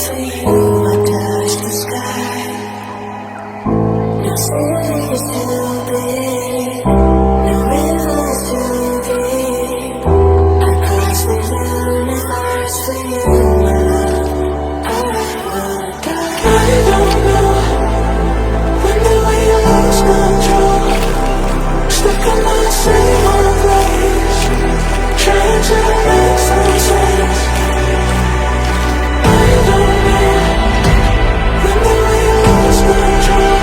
for you, I touch the sky. No city is too big, no river is too deep. I cross the universe for you, my love. Alright, we'll die. I don't know when the way you lose control. Stuck in my same old place, trying to make some sense. I don't know when the way you lose control.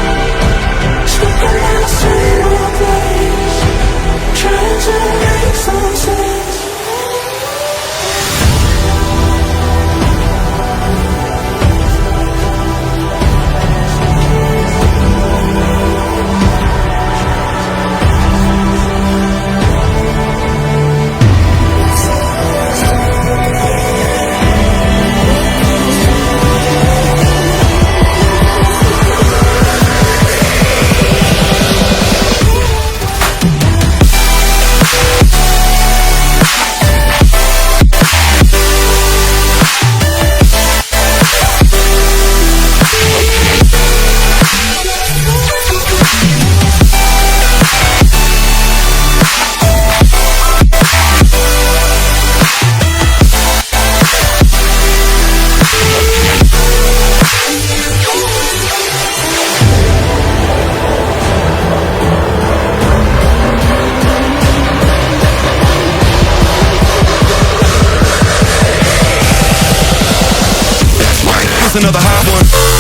Stuck in my same old place, trying to make some sense. Another hot one.